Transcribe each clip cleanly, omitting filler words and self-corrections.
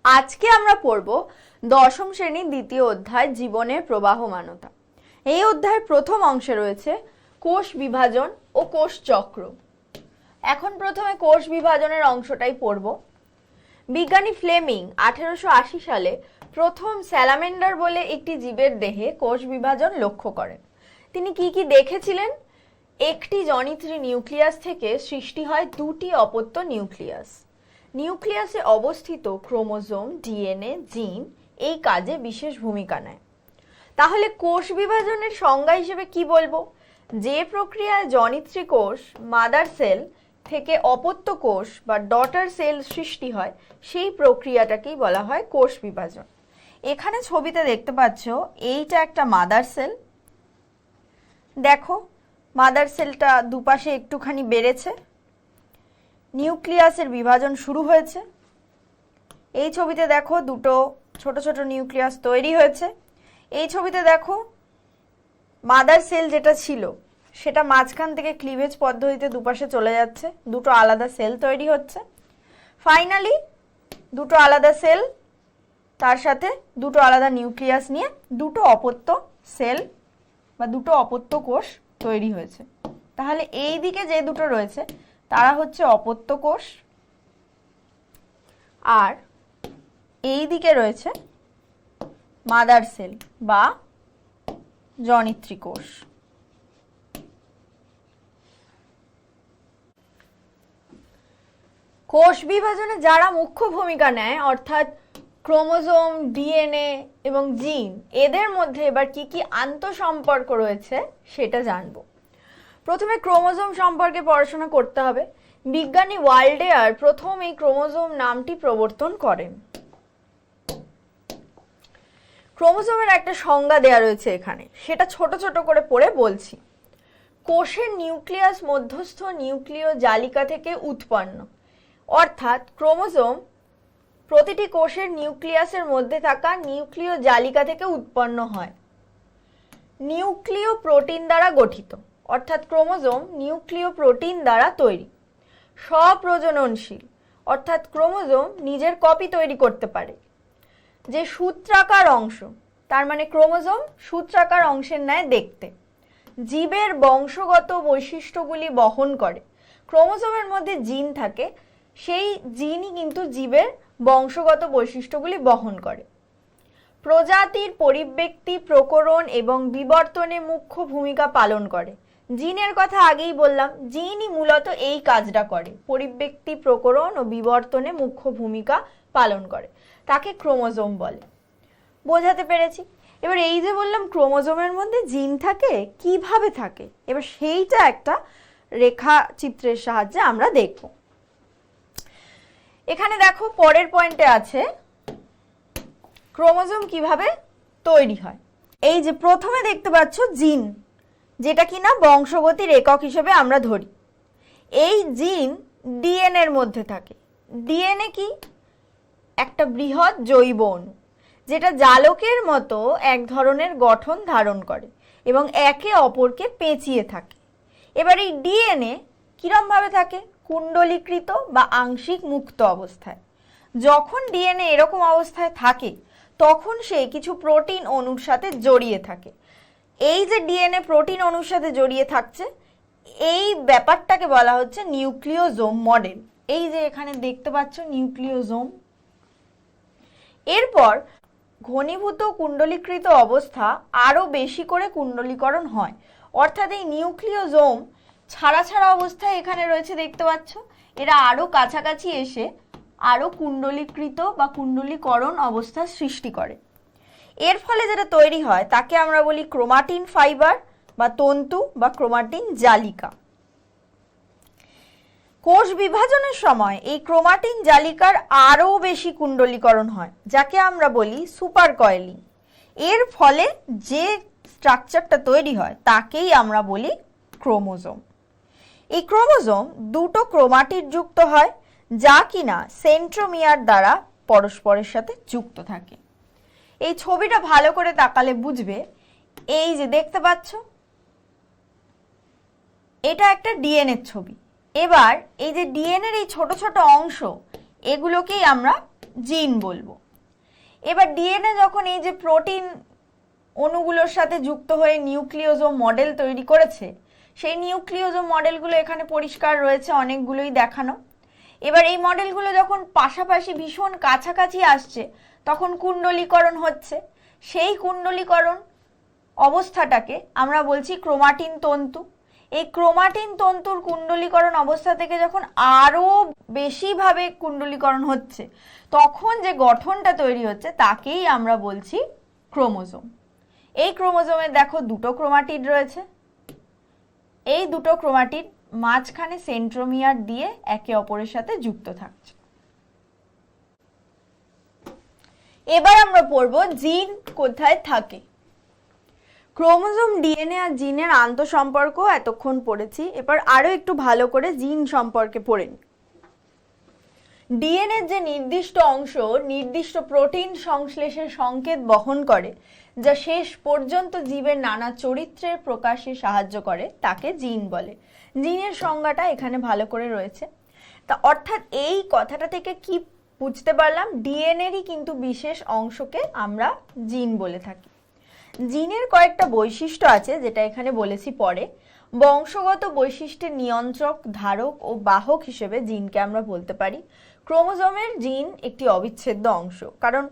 আজকে আমরা পড়ব দশম শ্রেণীর দ্বিতীয় অধ্যায় জীবনের প্রবাহমানতা। এই অধ্যায়ের প্রথম অংশে রয়েছে কোষ বিভাজন ও কোষ চক্র। এখন প্রথমে কোষ বিভাজনের অংশটাই পড়ব। বিজ্ঞানী ফ্লেমিং 1880 সালে প্রথম স্যালামেন্ডার বলে একটি জীবের দেহে কোষ বিভাজন লক্ষ্য করেন। তিনি কি দেখেছিলেন? একটি জনিত্রী নিউক্লিয়াস থেকে সৃষ্টি হয় দুটি অপত্য নিউক্লিয়াস। নিউক্লিয়াসে অবস্থিত ক্রোমোজোম, ডিএনএ, জিন এই কাজে বিশেষ ভূমিকা নেয়। তাহলে কোষ বিভাজনের সংজ্ঞা হিসেবে কি বলবো? যে প্রক্রিয়ায় জনিত্রী কোষ, মাদার সেল থেকে অপত্য কোষ বা ডটার সেল সৃষ্টি হয়, সেই প্রক্রিয়াটাকেই বলা হয় কোষ বিভাজন। এখানে ছবিতে দেখতে পাচ্ছ এইটা একটা মাদার সেল। দেখো মাদার সেলটা দুপাশে একটুখানি বেড়েছে, নিউক্লিয়াসের বিভাজন শুরু হয়েছে। এই ছবিতে দেখো দুটো ছোট ছোট নিউক্লিয়াস তৈরি হয়েছে। এই ছবিতে দেখো মাদার সেল যেটা ছিল সেটা মাঝখান থেকে ক্লিভেজ পদ্ধতিতে দুপাশে চলে যাচ্ছে, দুটো আলাদা সেল তৈরি হচ্ছে। ফাইনালি দুটো আলাদা সেল তার সাথে দুটো আলাদা নিউক্লিয়াস নিয়ে দুটো অপত্য সেল বা দুটো অপত্য কোষ তৈরি হয়েছে। তাহলে এই দিকে যে দুটো রয়েছে তারা হচ্ছে অপত্য কোষ, আর এই দিকে রয়েছে মাদার সেল বা জনিত্রী কোষ। কোষ বিভাজনে যারা মুখ্য ভূমিকা নেয় অর্থাৎ ক্রোমোজোম, ডিএনএ এবং জিন, এদের মধ্যে এবার কি আন্তঃসম্পর্ক রয়েছে সেটা জানবো। প্রথমে ক্রোমোজোম সম্পর্কে পড়াশোনা করতে হবে। বিজ্ঞানী ওয়াল্ডেয়ার প্রথম এই ক্রোমোজোম নামটি প্রবর্তন করেন। ক্রোমোজোমের একটা সংজ্ঞা দেয়া রয়েছে এখানে, সেটা ছোট ছোট করে পড়ে বলছি। কোষের নিউক্লিয়াস মধ্যস্থ নিউক্লিয় জালিকা থেকে উৎপন্ন, অর্থাৎ ক্রোমোজোম প্রতিটি কোষের নিউক্লিয়াসের মধ্যে থাকা নিউক্লিয় জালিকা থেকে উৎপন্ন হয়। নিউক্লিয় প্রোটিন দ্বারা গঠিত, অর্থাৎ ক্রোমোজোম নিউক্লিয় প্রোটিন দ্বারা তৈরি। স্বপ্রজননশীল, অর্থাৎ ক্রোমোজোম নিজের কপি তৈরি করতে পারে। যে সূত্রাকার অংশ, তার মানে ক্রোমোজোম সূত্রাকার অংশের ন্যায় দেখতে। জীবের বংশগত বৈশিষ্ট্যগুলি বহন করে। ক্রোমোজোমের মধ্যে জিন থাকে, সেই জিনই কিন্তু জীবের বংশগত বৈশিষ্ট্যগুলি বহন করে। প্রজাতির পরিব্যক্তি, প্রকরণ এবং বিবর্তনে মুখ্য ভূমিকা পালন করে। জিনের কথা আগেই বললাম, জিনই মূলত এই কাজটা করে, পরিব্যক্তি, প্রকরণ ও বিবর্তনে মুখ্য ভূমিকা পালন করে। তাকে ক্রোমোজোম বলে। বোঝাতে পেরেছি? এবার এই যে বললাম ক্রোমোজোমের মধ্যে জিন থাকে, কিভাবে থাকে, এবার সেইটা একটা রেখা চিত্রের সাহায্যে আমরা দেখব। এখানে দেখো পরের পয়েন্টে আছে ক্রোমোজোম কিভাবে তৈরি হয়। এই যে প্রথমে দেখতে পাচ্ছ জিন, যেটা কিনা বংশগতির একক হিসেবে আমরা ধরি। এই জিন ডিএনএ এর মধ্যে থাকে। ডিএনএ কি? একটা বৃহৎ জৈব অণু, যেটা জালকের মতো এক ধরনের গঠন ধারণ করে এবং একে অপরকে পেঁচিয়ে থাকে। এবার এই ডিএনএ কিরম ভাবে থাকে? কুণ্ডলীকৃত বা আংশিক মুক্ত অবস্থায়। যখন ডিএনএ এরকম অবস্থায় থাকে তখন সে কিছু প্রোটিন অণুর সাথে জড়িয়ে থাকে। এই যে ডিএনএ প্রোটিন অণুর সাথে জড়িয়ে থাকছে, এই ব্যাপারটাকে বলা হচ্ছে নিউক্লিওজোম মডেল। এই যে এখানে দেখতে পাচ্ছ নিউক্লিওজোম। এরপর ঘনীভূত কুণ্ডলীকৃত অবস্থা আরো বেশি করে কুণ্ডলীকরণ হয়, অর্থাৎ এই নিউক্লিওজোম ছাড়া ছাড়া অবস্থায় এখানে রয়েছে দেখতে পাচ্ছ, এরা আরো কাছাকাছি এসে আরো কুণ্ডলীকৃত বা কুণ্ডলীকরণ অবস্থার সৃষ্টি করে। এর ফলে যেটা তৈরি হয় তাকে আমরা বলি ক্রোমাটিন ফাইবার বা তন্তু বা ক্রোমাটিন জালিকা। কোষ বিভাজনের সময় এই ক্রোমাটিন জালিকার আরো বেশি কুণ্ডলীকরণ হয়, যাকে আমরা বলি সুপার কয়েলিং। এর ফলে যে স্ট্রাকচারটা তৈরি হয় তাকেই আমরা বলি ক্রোমোজোম। এই ক্রোমোজোম দুটো ক্রোমাটিড যুক্ত হয়, যা কিনা সেন্ট্রোমিয়ার দ্বারা পরস্পরের সাথে যুক্ত থাকে। এই ছবিটা ভালো করে তাকালে বুঝবে। এই যে দেখতে পাচ্ছ, এটা একটা ডিএনএ ছবি। এবার এই যে ডিএনএর এই ছোট ছোট অংশ, এগুলোকেই আমরা জিন বলবো। এবার ডিএনএ যখন এই যে প্রোটিন অণুগুলোর সাথে যুক্ত হয়ে নিউক্লিওজোম মডেল তৈরি করেছে, সেই নিউক্লিওজোম মডেলগুলো এখানে পরিষ্কার রয়েছে, অনেকগুলোই দেখানো। এবার এই মডেলগুলো যখন পাশাপাশি ভীষণ কাছাকাছি আসছে তখন কুণ্ডলীকরণ হচ্ছে। সেই কুণ্ডলীকরণ অবস্থাটাকে আমরা বলছি ক্রোমাটিন তন্তু। এই ক্রোমাটিন তন্তুর কুণ্ডলীকরণ অবস্থা থেকে যখন আরও বেশিভাবে কুণ্ডলীকরণ হচ্ছে তখন যে গঠনটা তৈরি হচ্ছে তাকেই আমরা বলছি ক্রোমোজোম। এই ক্রোমোজোমে দেখো দুটো ক্রোমাটিড রয়েছে। এই দুটো ক্রোমাটিড মাঝখানে সেন্ট্রোমিয়ার দিয়ে একে অপরের সাথে যুক্ত থাকছে। এবার আমরা পড়ব জিন কোথায় থাকে। ক্রোমোজোম, ডিএনএ আর জিনের আন্তঃসম্পর্ক এতক্ষণ পড়েছি। এবার আরো একটু ভালো করে জিন সম্পর্কে পড়ে নিই। ডিএনএর যে নির্দিষ্ট অংশ নির্দিষ্ট প্রোটিন সংশ্লেষের সংকেত বহন করে, যা শেষ পর্যন্ত জীবের নানা চরিত্রের প্রকাশে সাহায্য করে, তাকে জিন বলে। জিনের সংজ্ঞাটা এখানে ভালো করে রয়েছে। তা অর্থাৎ এই কথাটা থেকে কি বুঝতে পারলাম? ডিএনএরই কিন্তু বিশেষ অংশকে আমরা জিন বলে থাকি। জিনের কয়েকটা বৈশিষ্ট্য আছে যেটা এখানে বলেছি পরে। বংশগত বৈশিষ্ট্যের নিয়ন্ত্রক, ধারক ও বাহক হিসেবে জিনকে আমরা বলতে পারি। ক্রোমোজোমের জিন একটি অবিচ্ছেদ্য অংশ, কারণ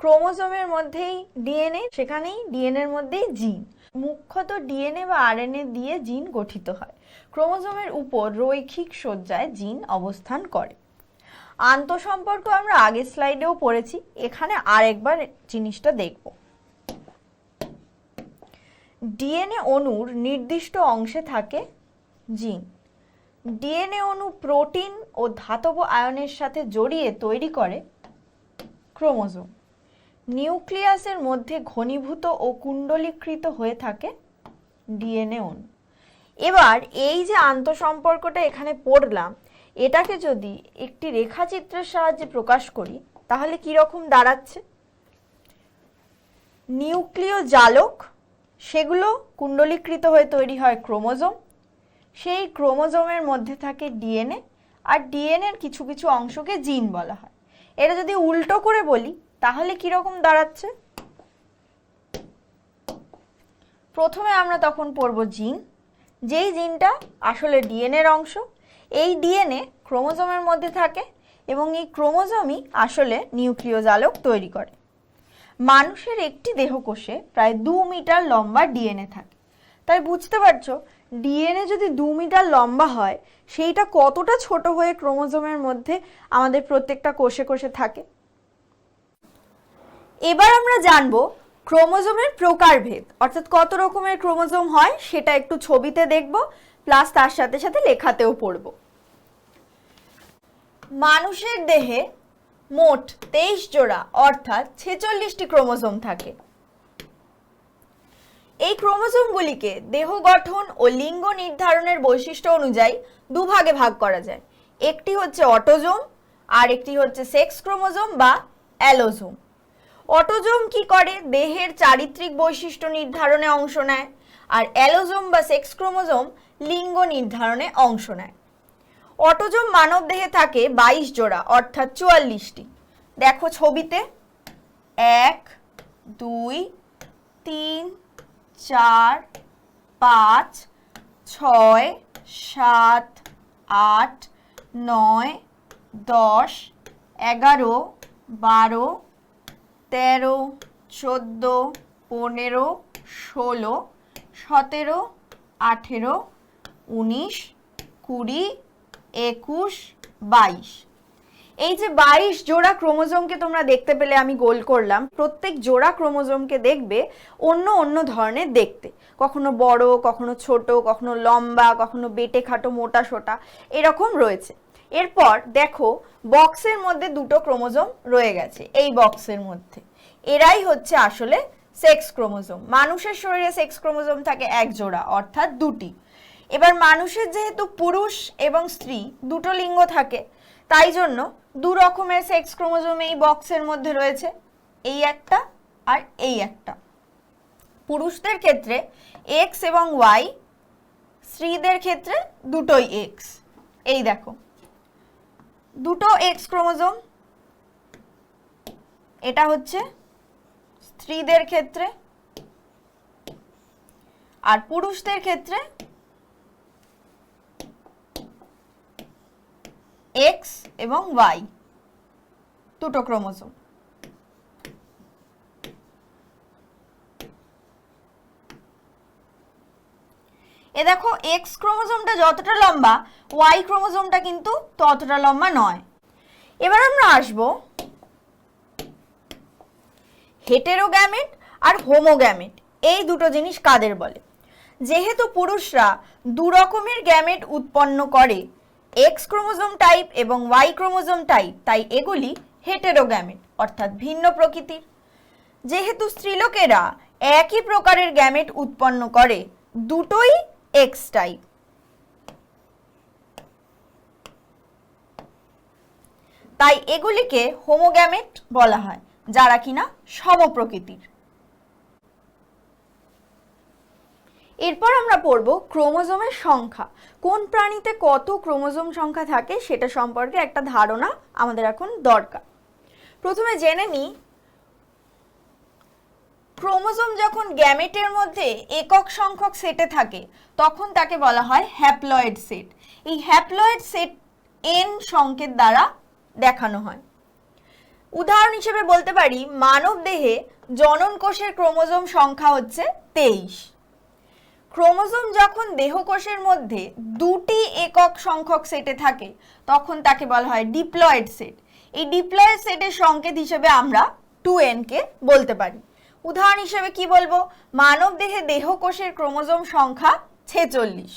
ক্রোমোজোমের মধ্যেই ডিএনএ, সেখানেই ডিএনএর মধ্যেই জিন। মুখ্যত ডিএনএ বা আরএনএ দিয়ে জিন গঠিত হয়। ক্রোমোজোমের উপর রৈখিক সজ্জায় জিন অবস্থান করে। আন্তঃসম্পর্ক আমরা আগের স্লাইডেও পড়েছি, এখানে আরেকবার জিনিসটা দেখব। ডিএনএ অণুর নির্দিষ্ট অংশে থাকে জিন। ডিএনএ অণু প্রোটিন ও ধাতব আয়নের সাথে জড়িয়ে তৈরি করে ক্রোমোজোম। নিউক্লিয়াসের মধ্যে ঘনীভূত ও কুণ্ডলীকৃত হয়ে থাকে ডিএনএ অণু। এবার এই যে আন্তঃসম্পর্কটা এখানে পড়লাম, এটাকে যদি একটি রেখাচিত্রের সাহায্যে প্রকাশ করি তাহলে কি রকম দাঁড়াচ্ছে? নিউক্লিয় জালক, সেগুলো কুণ্ডলীকৃত হয়ে তৈরি হয় ক্রোমোজোম। সেই ক্রোমোজোমের মধ্যে থাকে ডিএনএ, আর ডিএনএর কিছু কিছু অংশকে জিন বলা হয়। এটা যদি উল্টো করে বলি তাহলে কি রকম দাঁড়াচ্ছে? প্রথমে আমরা তখন পড়ব জিন, যেই জিনটা আসলে ডিএনএর অংশ। এই ডিএনএ ক্রোমোজোমের মধ্যে থাকে এবং এই ক্রোমোজোমই আসলে নিউক্লিয় জালক তৈরি করে। মানুষের একটি দেহকোষে প্রায় 2 মিটার লম্বা ডিএনএ থাকে। তাই বুঝতে পারছো ডিএনএ যদি 2 মিটার লম্বা হয় সেইটা কতটা ছোট হয়ে ক্রোমোজোমের মধ্যে আমাদের প্রত্যেকটা কোষে কোষে থাকে। এবার আমরা জানবো ক্রোমোজোমের প্রকারভেদ, অর্থাৎ কত রকমের ক্রোমোজোম হয় সেটা একটু ছবিতে দেখব, প্লাস তার সাথে সাথে লেখাতেও পড়ব। মানুষের দেহে মোট 23 জোড়া অর্থাৎ 46টি ক্রোমোজোম থাকে। এই ক্রোমোজোমগুলিকে দেহ গঠন ও লিঙ্গ নির্ধারণের বৈশিষ্ট্য অনুযায়ী দুভাগে ভাগ করা যায়। একটি হচ্ছে অটোজোম আর একটি হচ্ছে সেক্স ক্রোমোজোম বা অ্যালোজোম। অটোজোম কি করে? দেহের চারিত্রিক বৈশিষ্ট্য নির্ধারণে অংশ নেয়, আর অ্যালোজোম বা সেক্স ক্রোমোজোম লিঙ্গ নির্ধারণে অংশ নেয়। অটোজোম মানব দেহে থাকে 22 জোড়া অর্থাৎ 44টি। দেখো ছবিতে 1 2 3 4 5 6 7 8 9 10 11 12 13 14 15 16 17 18 19 20 21 22। এই যে 22 জোড়া ক্রোমোজোমকে তোমরা দেখতে পেলে আমি গোল করলাম। প্রত্যেক জোড়া ক্রোমোজোমকে দেখবে অন্য অন্য ধরনের দেখতে, কখনো বড়, কখনো ছোট, কখনো লম্বা, কখনো বেটে খাটো, মোটা সোটা, এরকম রয়েছে। এরপর দেখো বক্সের মধ্যে দুটো ক্রোমোজোম রয়ে গেছে। এই বক্সের মধ্যে এরাই হচ্ছে আসলে সেক্স ক্রোমোজোম। মানুষের শরীরে সেক্স ক্রোমোজোম থাকে 1 জোড়া অর্থাৎ 2টি। এবার মানুষের যেহেতু পুরুষ এবং স্ত্রী দুটো লিঙ্গ থাকে, তাই জন্য 2 রকমের সেক্স ক্রোমোজোম এই বক্সের মধ্যে রয়েছে, এই একটা আর এই একটা। পুরুষদের ক্ষেত্রে X এবং Y, স্ত্রীদের ক্ষেত্রে দুটোই X। এই দেখো দুটো X ক্রোমোজোম, এটা হচ্ছে স্ত্রীদের ক্ষেত্রে, আর পুরুষদের ক্ষেত্রে এক্স এবং ওয়াই দুটো ক্রোমোজোম। এ দেখো এক্স ক্রোমোজোমটা যতটা লম্বা ওয়াই ক্রোমোজোমটা কিন্তু ততটা লম্বা নয়। এবার আমরা আসব হেটেরোগ্যামেট আর হোমোগ্যামেট, এই দুটো জিনিস কাদের বলে। যেহেতু পুরুষরা দু রকমের গ্যামেট উৎপন্ন করে, এক্স ক্রোমোজোম টাইপ এবং ওয়াই ক্রোমোজোম টাইপ, তাই এগুলি হেটেরোগ্যামেট অর্থাৎ ভিন্ন প্রকৃতির। যেহেতু স্ত্রীলোকেরা একই প্রকারের গ্যামেট উৎপন্ন করে, দুটোই এক্স টাইপ, তাই এগুলিকে হোমোগ্যামেট বলা হয়, যারা কিনা সমপ্রকৃতির। এরপর আমরা পড়ব ক্রোমোজোমের সংখ্যা। কোন প্রাণীতে কত ক্রোমোজোম সংখ্যা থাকে সেটা সম্পর্কে একটা ধারণা আমাদের এখন দরকার। প্রথমে জেনে নিই, ক্রোমোজোম যখন গ্যামেটের মধ্যে একক সংখ্যক সেটে থাকে তখন তাকে বলা হয় হ্যাপ্লয়েড সেট। এই হ্যাপ্লয়েড সেট এন সংকেত দ্বারা দেখানো হয়। উদাহরণ হিসেবে বলতে পারি, মানব দেহে জনন কোষের ক্রোমোজোম সংখ্যা হচ্ছে 23। ক্রোমোজোম যখন দেহকোষের মধ্যে দুটি একক সংখ্যক সেটে থাকে তখন তাকে বলা হয় ডিপ্লয়েড সেট। এই ডিপ্লয়েড সেটের সংকেত হিসেবে আমরা 2n কে বলতে পারি। উদাহরণ হিসেবে কি বলবো, মানব দেহে দেহকোষের ক্রোমোজোম সংখ্যা 46।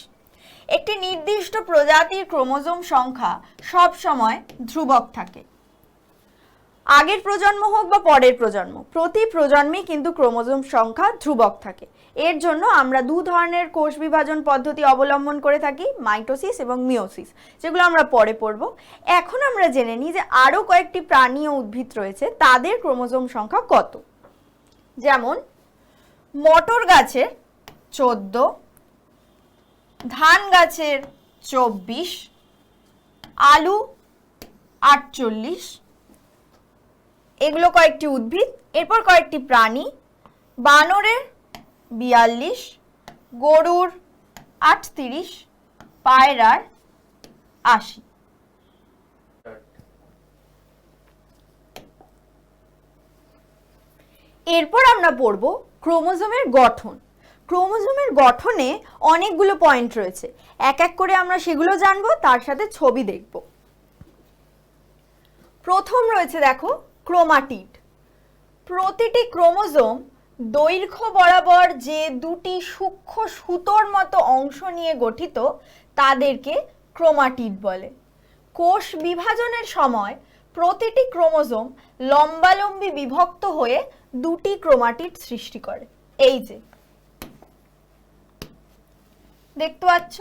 একটি নির্দিষ্ট প্রজাতির ক্রোমোজোম সংখ্যা সব সময় ধ্রুবক থাকে, আগের প্রজন্ম হোক বা পরের প্রজন্ম, প্রতি প্রজন্মে কিন্তু ক্রোমোজোম সংখ্যা ধ্রুবক থাকে। এর জন্য আমরা দু ধরনের কোষ বিভাজন পদ্ধতি অবলম্বন করে থাকি, মাইটোসিস এবং মিওসিস, যেগুলো আমরা পরে পড়ব। এখন আমরা জেনে নিই যে আরও কয়েকটি প্রাণী ও উদ্ভিদ রয়েছে, তাদের ক্রোমোজোম সংখ্যা কত। যেমন মটর গাছের 14, ধান গাছের 24, আলু 48, এগুলো কয়েকটি উদ্ভিদ। এরপর কয়েকটি প্রাণী, বানরের 42, গরুর 38, পায়রার 80। এরপর আমরা পড়ব ক্রোমোজোমের গঠন। ক্রোমোজোমের গঠনে অনেকগুলো পয়েন্ট রয়েছে, এক এক করে আমরা সেগুলো জানবো, তার সাথে ছবি দেখব। প্রথম রয়েছে দেখো ক্রোমাটিড। প্রতিটি ক্রোমোজোম দৈর্ঘ্য বরাবর যে দুটি সূক্ষ্ম সুতোর মতো অংশ নিয়ে গঠিত তাদেরকে ক্রোমাটিড বলে। কোষ বিভাজনের সময় প্রতিটি ক্রোমোজোম লম্বালম্বি বিভক্ত হয়ে দুটি ক্রোমাটিড সৃষ্টি করে। এই যে দেখতে পাচ্ছ,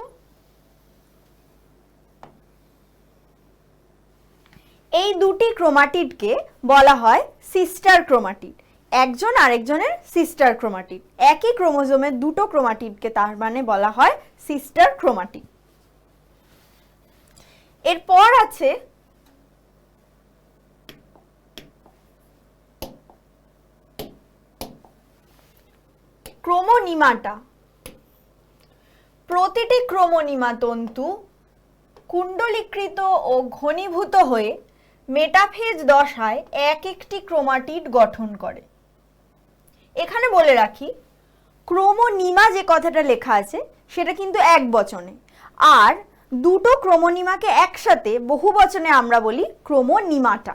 এই দুটি ক্রোমাটিডকে বলা হয় সিস্টার ক্রোমাটিড। একজন আরেকজনের সিস্টার ক্রোমাটিড, একই ক্রোমোজোমের দুটো ক্রোমাটিডকে তার মানে বলা হয় সিস্টার ক্রোমাটিড। এরপর আছে ক্রোমোনিমাটা। প্রতিটি ক্রোমোনিমা তন্তু কুণ্ডলীকৃত ও ঘনীভূত হয়ে মেটাফেজ দশায় এক একটি ক্রোমাটিড গঠন করে। এখানে বলে রাখি, ক্রোমোনিমা যে কথাটা লেখা আছে সেটা কিন্তু এক বচনে, আর দুটো ক্রোমোনিমাকে একসাথে বহু বচনে আমরা বলি ক্রোমোনিমাটা।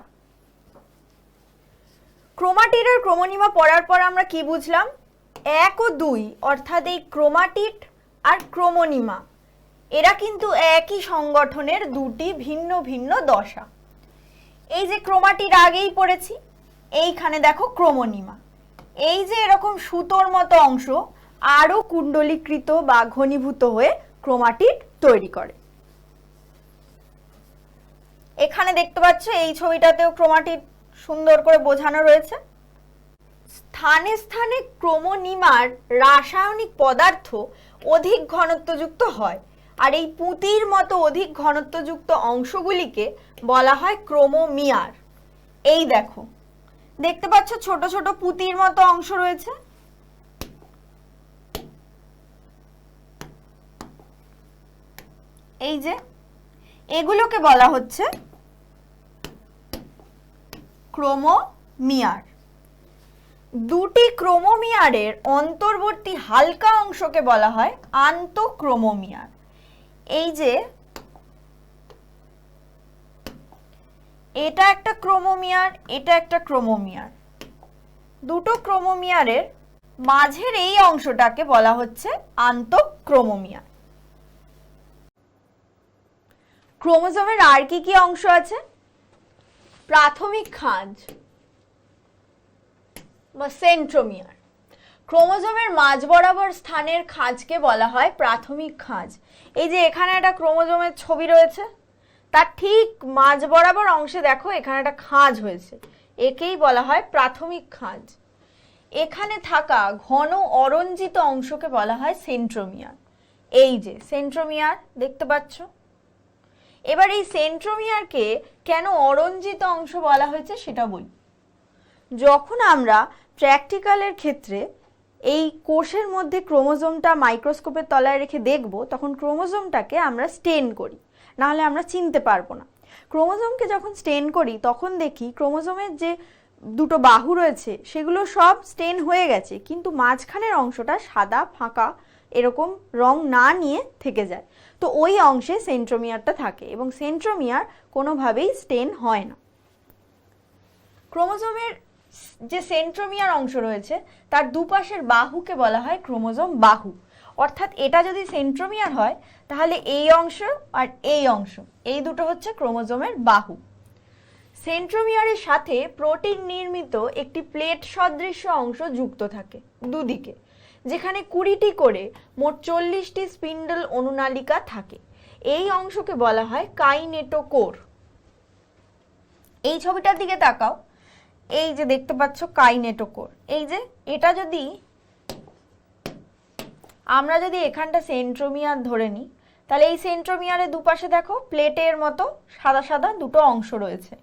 ক্রোমাটিড আর ক্রোমোনিমা পড়ার পর আমরা কি বুঝলাম, 1 ও 2 অর্থাৎ এই ক্রোমাটিড আর ক্রোমোনিমা এরা কিন্তু একই সংগঠনের দুটি ভিন্ন ভিন্ন দশা। এই যে ক্রোমাটিড আগেই পড়েছি, এইখানে দেখো ক্রোমোনিমা, এই যে এরকম সুতোর মতো অংশ আরো কুণ্ডলীকৃত বা ঘনীভূত হয়ে ক্রোমাটিড তৈরি করে। এখানে দেখতে পাচ্ছ এই ছবিটাতেও ক্রোমাটিড সুন্দর করে বোঝানো রয়েছে। স্থানে স্থানে ক্রোমোনিমার রাসায়নিক পদার্থ অধিক ঘনত্বযুক্ত হয়, আর এই পুঁতির মতো অধিক ঘনত্বযুক্ত অংশগুলিকে বলা হয় ক্রোমোমিয়ার। এই দেখো দেখতে পাচ্ছ ছোট ছোট পুঁতির মতো অংশ রয়েছে। এই যে এগুলোকে বলা হচ্ছে ক্রোমোমিয়ার। দুটি ক্রোমোমিয়ারের অন্তর্বর্তী হালকা অংশকে বলা হয় আন্তঃক্রোমোমিয়ার। এই যে এটা একটা ক্রোমোমিয়ার, এটা একটা ক্রোমোমিয়ার, দুটো ক্রোমোমিয়ারের মাঝের এই অংশটাকে বলা হচ্ছে আন্তঃক্রোমোমিয়ার। ক্রোমোজোমের আর কি কি অংশ আছে? প্রাথমিক খাঁজ বা সেন্ট্রোমিয়ার। ক্রোমোজোমের মাঝ বরাবর স্থানের খাঁজকে বলা হয় প্রাথমিক খাঁজ। এই যে এখানে একটা ক্রোমোজোমের ছবি রয়েছে, তার ঠিক মাঝ বরাবর অংশে দেখো এখানে একটা খাঁজ হয়েছে, একেই বলা হয় প্রাথমিক খাঁজ। এখানে থাকা ঘন অরঞ্জিত অংশকে বলা হয় সেন্ট্রোমিয়ার। এই যে সেন্ট্রোমিয়ার দেখতে পাচ্ছ। এবার এই সেন্ট্রোমিয়ারকে কেন অরঞ্জিত অংশ বলা হয়েছে সেটা বলি। যখন আমরা প্র্যাকটিক্যালের ক্ষেত্রে এই কোষের মধ্যে ক্রোমোজোমটা মাইক্রোস্কোপের তলায় রেখে দেখব, তখন ক্রোমোজোমটাকে আমরা স্টেন করি, নাহলে আমরা চিনতে পারবো না। ক্রোমোজোমকে যখন স্টেন করি তখন দেখি ক্রোমোজোমের যে দুটো বাহু রয়েছে সেগুলো সব স্টেন হয়ে গেছে, কিন্তু মাঝখানের অংশটা সাদা ফাঁকা এরকম রং না নিয়ে থেকে যায়। তো ওই অংশে সেন্ট্রোমিয়ারটা থাকে এবং সেন্ট্রোমিয়ার কোনোভাবেই স্টেন হয় না। ক্রোমোজোমের যে সেন্ট্রোমিয়ার অংশ রয়েছে তার দুপাশের বাহুকে বলা হয় ক্রোমোজোম বাহু। অর্থাৎ এটা যদি সেন্ট্রোমিয়ার হয় তাহলে এই অংশ আর এই অংশ, এই দুটো হচ্ছে ক্রোমোজোমের বাহু। সেন্ট্রোমিয়ারের সাথে প্রোটিন নির্মিত একটি প্লেট সদৃশ্য অংশ যুক্ত থাকে দুদিকে, যেখানে 20টি করে মোট 40টি স্পিন্ডল অনুনালিকা থাকে। এই অংশকে বলা হয় কাইনেটোকোর। এই ছবিটার দিকে তাকাও, এই যে দেখতে পাচ্ছ কাইনেটোকোর। এই যে এটা যদি আমরা যদি এখানটা সেন্ট্রোমিয়ার ধরে নিই, তাহলে এই সেন্ট্রোমিয়ারের দুপাশে দেখো প্লেটের মতো সাদা সাদা দুটো অংশ রয়েছে,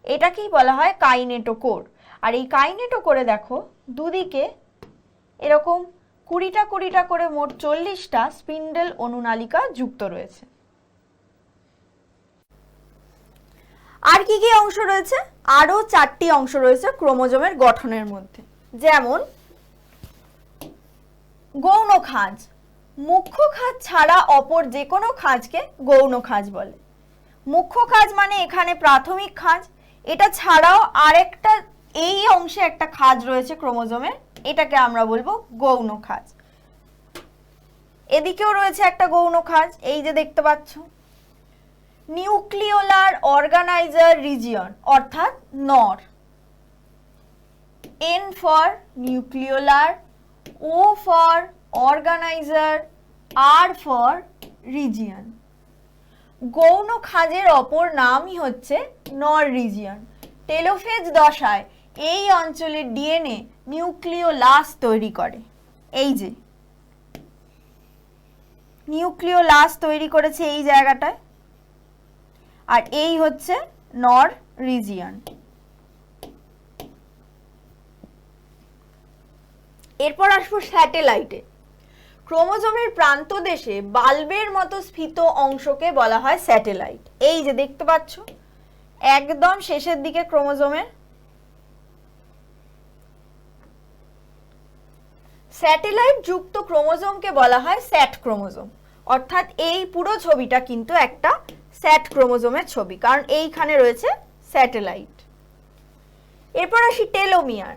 এটাকেই বলা হয় কাইনেটোকোর। আর এই কাইনেটোকোরে দেখো দুদিকে এরকম 20টা 20টা করে মোট 40টা স্পিন্ডল অনুনালিকা যুক্ত রয়েছে। আর কি কি অংশ রয়েছে? আরো 4টি অংশ রয়েছে ক্রোমোজোমের গঠনের মধ্যে, যেমন গৌণ খাঁজ। মুখ্য খাঁজ ছাড়া অপর যে কোনো খাঁজকে গৌণ খাঁজ বলে। মুখ্য খাঁজ মানে এখানে প্রাথমিক খাঁজ, এটা ছাড়াও আরেকটা এই অংশে একটা খাঁজ রয়েছে ক্রোমোজোমের, এটাকে আমরা বলবো গৌণ খাঁজ। এদিকেও রয়েছে একটা গৌণ খাঁজ, এই যে দেখতে পাচ্ছ। নিউক্লিওলার অর্গানাইজার রিজিয়ন অর্থাৎ NOR. N for nucleolar, O for organizer, R for region. গৌণ খাঁজের অপর নামই হচ্ছে নর রিজিয়ন। টেলোফেজ দশায় এই অঞ্চলের ডিএনএ নিউক্লিওলাস তৈরি করে। এই যে নিউক্লিওলাস তৈরি করেছে এই জায়গাটায়, আর এই হচ্ছে নর রিজিয়ন। এরপর আসবো স্যাটেলাইটে। ক্রোমোজোমের প্রান্তদেশে বাল্বের মতো স্ফীত অংশকে বলা হয় স্যাটেলাইট। এই যে দেখতে পাচ্ছ একদম শেষের দিকে ক্রোমোজোমের। স্যাটেলাইট যুক্ত ক্রোমোজোমকে বলা হয় স্যাট ক্রোমোজোম। অর্থাৎ এই পুরো ছবিটা কিন্তু একটা স্যাট ক্রোমোজোমের ছবি, কারণ এইখানে রয়েছে স্যাটেলাইট। এরপর আসি টেলোমিয়ার।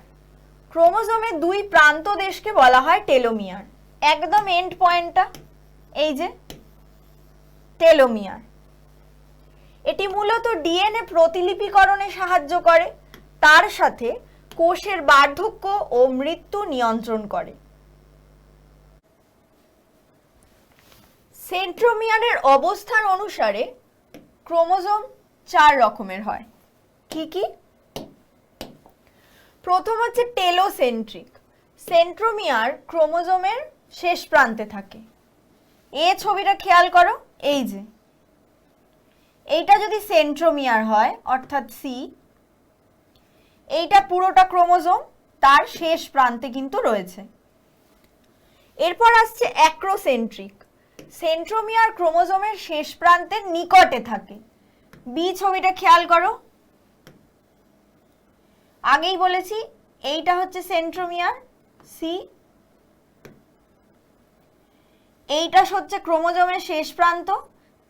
ক্রোমোজোমের দুই প্রান্ত দেশকে বলা হয় টেলোমিয়ার। একদম এন্ড পয়েন্টটা এই যে টেলোমিয়ার। এটি মূলত ডিএনএ প্রতিলিপিকরণে সাহায্য করে, তার সাথে কোষের বার্ধক্য ও মৃত্যু নিয়ন্ত্রণ করে। সেন্ট্রোমিয়ারের অবস্থান অনুসারে ক্রোমোজোম 4 রকমের হয়। কি কি? প্রথম হচ্ছে টেলোসেন্ট্রিক। সেন্ট্রোমিয়ার ক্রোমোজোমের শেষ প্রান্তে থাকে। এই ছবিটা খেয়াল করো, এই যে এইটা যদি সেন্ট্রোমিয়ার হয় অর্থাৎ সি, এইটা পুরোটা ক্রোমোজোম, তার শেষ প্রান্তে কিন্তু রয়েছে। এরপর আসছে অ্যাক্রোসেন্ট্রিক। সেন্ট্রোমিয়ার ক্রোমোজোমের শেষ প্রান্তের নিকটে থাকে। বি ছবিটা খেয়াল করো, আগেই বলেছি এইটা হচ্ছে সেন্ট্রোমিয়ার, সি, এইটা হচ্ছে ক্রোমোজোমের শেষ প্রান্ত,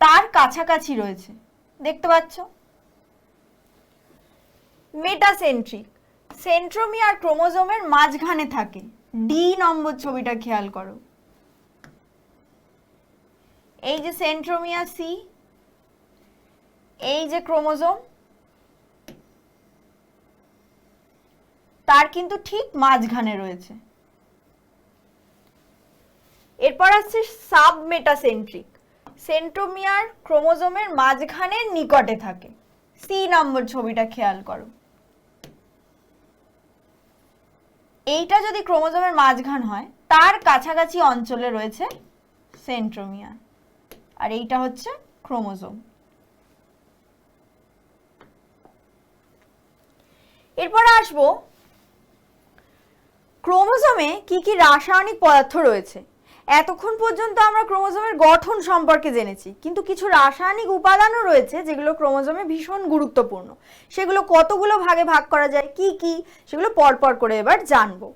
তার কাছাকাছি রয়েছে, দেখতে পাচ্ছ। মেটাসেন্ট্রিক। সেন্ট্রোমিয়ার ক্রোমোজোমের মাঝখানে থাকে। ডি নম্বর ছবিটা খেয়াল করো, এই যে সেন্ট্রোমিয়ার সি, এই যে ক্রোমোজোম, তার কিন্তু ঠিক মাঝখানে রয়েছে। এরপর আসছে সাবমেটাসেন্ট্রিক। সেন্ট্রোমিয়ার ক্রোমোজোমের মাঝখানের নিকটে থাকে। সি নম্বর ছবিটা খেয়াল করো, এইটা যদি ক্রোমোজোমের মাঝখান হয়, তার কাছাকাছি অঞ্চলে রয়েছে সেন্ট্রোমিয়ার, আর এইটা হচ্ছে ক্রোমোজোম। এরপর আসবো ক্রোমোজোমে কি কি রাসায়নিক পদার্থ রয়েছে। এতক্ষণ পর্যন্ত আমরা ক্রোমোজোমের গঠন সম্পর্কে জেনেছি, কিন্তু কিছু রাসায়নিক উপাদানও রয়েছে যেগুলো ক্রোমোজোমে ভীষণ গুরুত্বপূর্ণ। সেগুলো কতগুলো ভাগে ভাগ করা যায়, কি কি, সেগুলো পরপর করে এবার জানবো।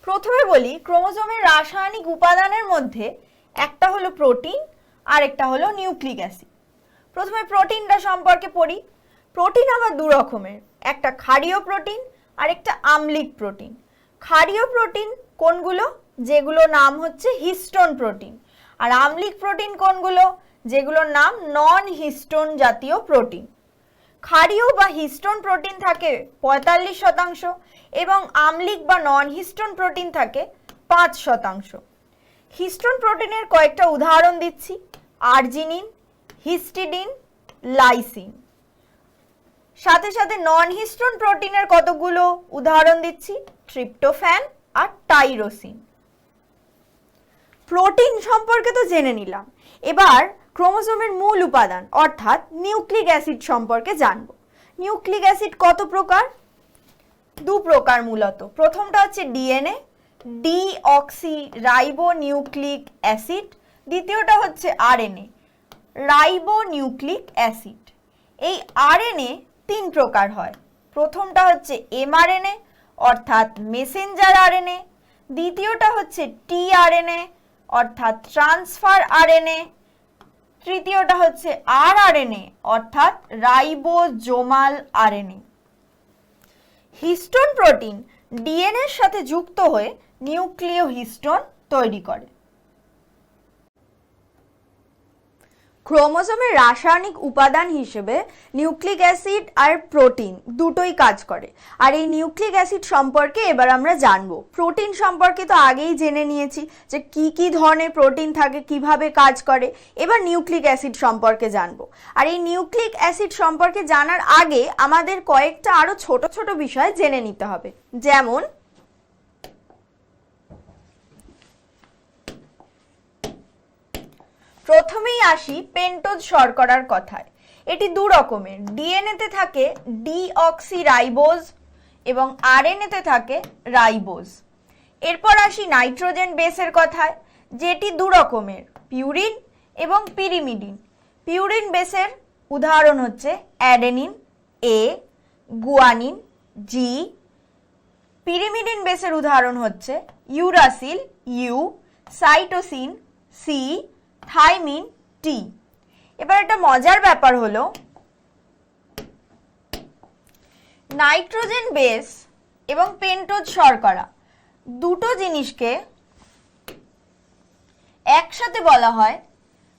প্রথমে বলি, ক্রোমোজোমের রাসায়নিক উপাদানের মধ্যে একটা হলো প্রোটিন আর একটা হলো নিউক্লিক অ্যাসিড। প্রথমে প্রোটিনটা সম্পর্কে পড়ি। প্রোটিন আবার দু রকমের, একটা ক্ষারীয় প্রোটিন আর একটা আম্লিক প্রোটিন। ক্ষারীয় প্রোটিন কোনগুলো? যেগুলো নাম হচ্ছে হিস্টোন প্রোটিন। আর আম্লিক প্রোটিন কোনগুলো? যেগুলোর নাম নন হিস্টোন জাতীয় প্রোটিন। ক্ষারীয় বা হিস্টোন প্রোটিন থাকে 45% এবং আম্লিক বা নন হিস্টোন প্রোটিন থাকে 5%। হিস্টোন প্রোটিনের কয়েকটা উদাহরণ দিচ্ছি: আর্জিনিন, হিস্টিডিন, লাইসিন। সাথে সাথে নন হিস্টোন প্রোটিনের কতগুলো উদাহরণ দিচ্ছি: ট্রিপ্টোফ্যান আর টাইরোসিন। প্রোটিন সম্পর্কে তো জেনে নিলাম, এবার ক্রোমোজোমের মূল উপাদান অর্থাৎ নিউক্লিক অ্যাসিড সম্পর্কে জানব। নিউক্লিক অ্যাসিড কত প্রকার? দু প্রকার মূলত। প্রথমটা হচ্ছে DNA, deoxy ribo nucleic acid. দ্বিতীয়টা হচ্ছে আরএনএ, রাইবো নিউক্লিক অ্যাসিড। এই আরএনএ তিন প্রকার হয়। প্রথমটা হচ্ছে এমআরএনএ অর্থাৎ মেসেঞ্জার আরএনএ, দ্বিতীয়টা হচ্ছে টিআরএনএ অর্থাৎ ট্রান্সফার আরএনএ, তৃতীয়টা হচ্ছে আরআরএনএ অর্থাৎ ribosomal RNA. Histone protein DNA এর সাথে যুক্ত হয়ে নিউক্লিয় হিস্টোন তৈরি করে। ক্রোমোজোমের রাসায়নিক উপাদান হিসেবে নিউক্লিক অ্যাসিড আর প্রোটিন দুটোই কাজ করে। আর এই নিউক্লিক অ্যাসিড সম্পর্কে এবার আমরা জানবো। প্রোটিন সম্পর্কে তো আগেই জেনে নিয়েছি যে কি কি ধরনের প্রোটিন থাকে, কিভাবে কাজ করে। এবার নিউক্লিক অ্যাসিড সম্পর্কে জানবো। আর এই নিউক্লিক অ্যাসিড সম্পর্কে জানার আগে আমাদের কয়েকটা আরো ছোট ছোট বিষয় জেনে নিতে হবে। যেমন প্রথমেই আসি পেন্টোজ শর্করার কথায়। এটি দু রকমের, ডিএনএতে থাকে ডিঅক্সিরাইবোজ এবং আরএনএতে থাকে রাইবোজ। এরপর আসি নাইট্রোজেন বেসের কথায়, যেটি দু রকমের, পিউরিন এবং পিরিমিডিন। পিউরিন বেসের উদাহরণ হচ্ছে adenine, A, guanine, G. Pyrimidine বেসের উদাহরণ হচ্ছে uracil, U, cytosine, C, thymine, T. এবার একটা মজার ব্যাপার হলো, নাইট্রোজেন বেস এবং পেন্টোজ শর্করা দুটো জিনিসকে একসাথে বলা হয়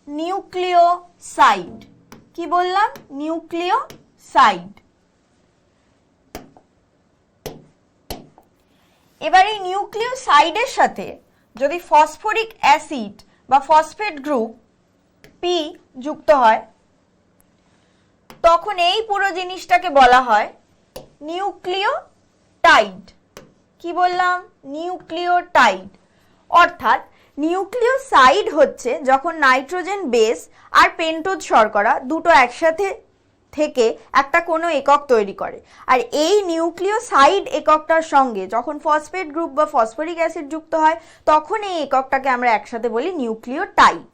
নিউক্লিওসাইড। কি বললাম? নিউক্লিওসাইড। এবার এই নিউক্লিওসাইডের সাথে যদি ফসফরিক অ্যাসিড বা ফসফেট গ্রুপ পি যুক্ত হয়, তখন এই পুরো জিনিসটাকে বলা হয় নিউক্লিওটাইড। কি বললাম? নিউক্লিওটাইড। অর্থাৎ নিউক্লিওসাইড হচ্ছে যখন নাইট্রোজেন বেস আর পেন্টোজ শর্করা দুটো একসাথে থেকে একটা কোনো একক তৈরি করে। আর এই নিউক্লিওসাইড এককটার সঙ্গে যখন ফসফেট গ্রুপ বা ফসফরিক অ্যাসিড যুক্ত হয় তখন এই এককটাকে আমরা একসাথে বলি নিউক্লিওটাইড।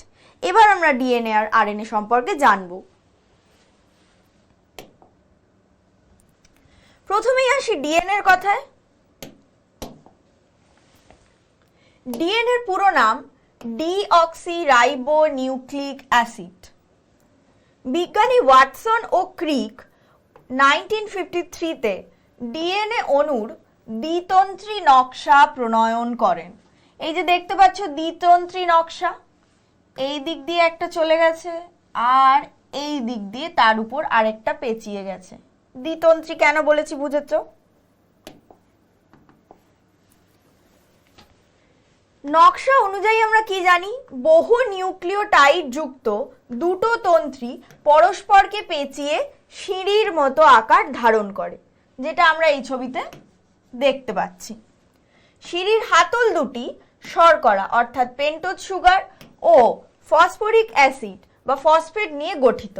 এবার আমরা ডিএনএ আর আরএনএ সম্পর্কে জানবো। প্রথমেই আসি ডিএনএ এর কথায়। ডিএনএ এর পুরো নাম ডিঅক্সিরাইবোনিউক্লিক অ্যাসিড। বিজ্ঞানী ওয়াটসন ও ক্রিক 1953-তে ডিএনএ অণুর দ্বিতন্ত্রী নকশা প্রণয়ন করেন। এই যে দেখতে পাচ্ছ দ্বিতন্ত্রী নকশা, এই দিক দিয়ে একটা চলে গেছে আর এই দিক দিয়ে তার উপর আরেকটা পেঁচিয়ে গেছে। দ্বিতন্ত্রী কেন বলেছি বুঝেছো? নকশা অনুযায়ী আমরা কি জানি, বহু নিউক্লিওটাইড যুক্ত দুটো তন্ত্রী পরস্পরকে পেঁচিয়ে সিঁড়ির মতো আকার ধারণ করে, যেটা আমরা এই ছবিতে দেখতে পাচ্ছি। সিঁড়ির হাতল দুটি শর্করা অর্থাৎ পেন্টোজ সুগার ও ফসফরিক অ্যাসিড বা ফসফেট নিয়ে গঠিত।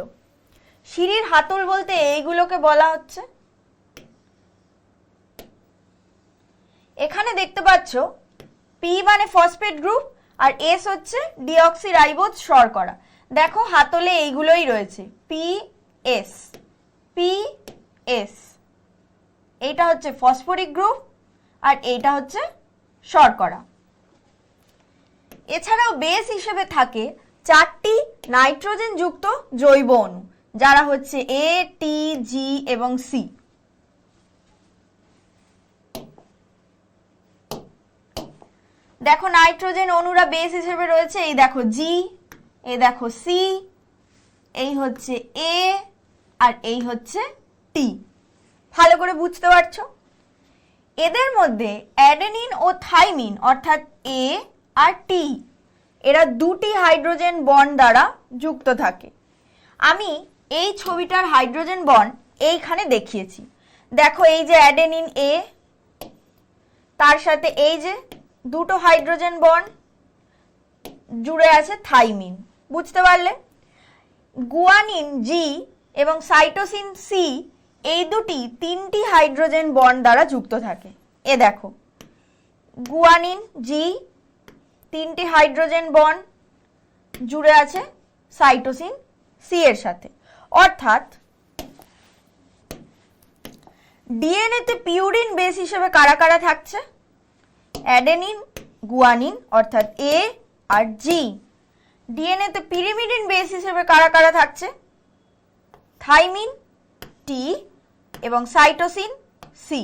সিঁড়ির হাতল বলতে এইগুলোকে বলা হচ্ছে, এখানে দেখতে পাচ্ছ পি মানে ফসফেট গ্রুপ আর এস হচ্ছে ডিঅক্সিরাইবোজ শর্করা। দেখো হাতলে এইগুলোই রয়েছে, পি এস পি এস। এইটা হচ্ছে ফসফরিক গ্রুপ আর এইটা হচ্ছে শর্করা। এছাড়াও বেস হিসেবে থাকে 4টি নাইট্রোজেন যুক্ত জৈব অণু, যারা হচ্ছে এ, টি, জি এবং সি। দেখো নাইট্রোজেন অণুরা বেস হিসেবে রয়েছে, এই দেখো জি, এই দেখো সি, এই হচ্ছে এ আর এই হচ্ছে টি। ভালো করে বুঝতে পারছো? এদের মধ্যে অ্যাডেনিন ও থাইমিন অর্থাৎ এ আর টি এরা দুটি হাইড্রোজেন বন্ড দ্বারা যুক্ত থাকে। আমি এই ছবিটার হাইড্রোজেন বন্ড এইখানে দেখিয়েছি। দেখো এই যে অ্যাডেনিন এ, তার সাথে এই যে দুটো হাইড্রোজেন বন্ড জুড়ে আছে থাইমিন। বুঝতে পারলে? গুয়ানিন জি এবং সাইটোসিন সি এই দুটি 3টি হাইড্রোজেন বন্ড দ্বারা যুক্ত থাকে। এ দেখো গুয়ানিন জি 3টি হাইড্রোজেন বন্ড জুড়ে আছে সাইটোসিন সি এর সাথে। অর্থাৎ ডিএনএ তে পিউরিন বেস হিসেবে কারা কারা থাকছে? অ্যাডেনিন, গুয়ানিন অর্থাৎ এ আর জি। ডিএনএ তে পিরিমিডিন বেস হিসেবে কারা কারা থাকছে? থাইমিন, টি এবং সাইটোসিন সি।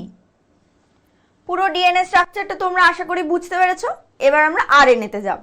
পুরো ডিএনএ স্ট্রাকচারটা তোমরা আশা করি বুঝতে পেরেছো। এবার আমরা আরএনএ তে যাব।